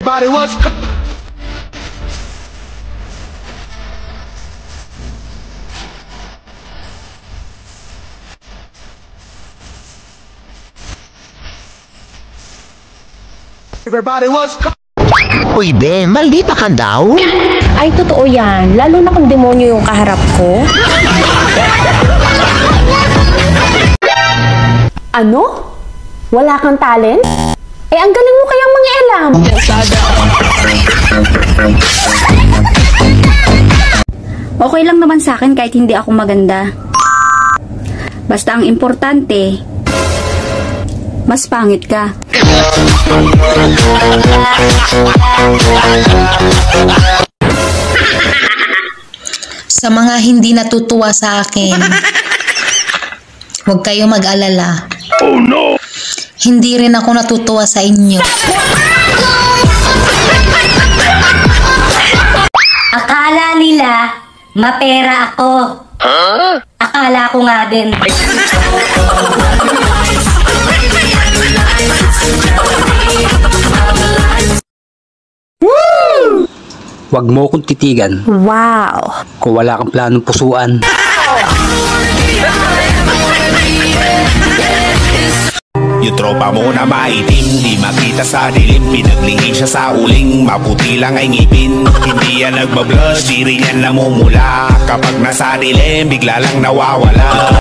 Everybody was Everybody was Uy, be, maldita ka daw? Ay, totoo yan. Lalo na kung demonyo yung kaharap ko. Ano? Wala kang talent? Eh, ang galing mo kayang mangialam. Okay lang naman sa akin kahit hindi ako maganda. Basta ang importante, mas pangit ka. Sa mga hindi natutuwa sa akin, huwag kayo mag-alala. Oh no! Hindi rin ako natutuwa sa inyo. Akala nila, mapera ako. Huh? Akala ko nga din. Huwag mo akong titigan Wow. kung wala kang planong pusuan. Yung tropa mo na maitim, di makita sa dilim. Pinaglingin siya sa uling, maputi lang ay ngipin. Hindi yan nagbablush, di rin yan namumula. Kapag nasa dilim, bigla lang nawawala.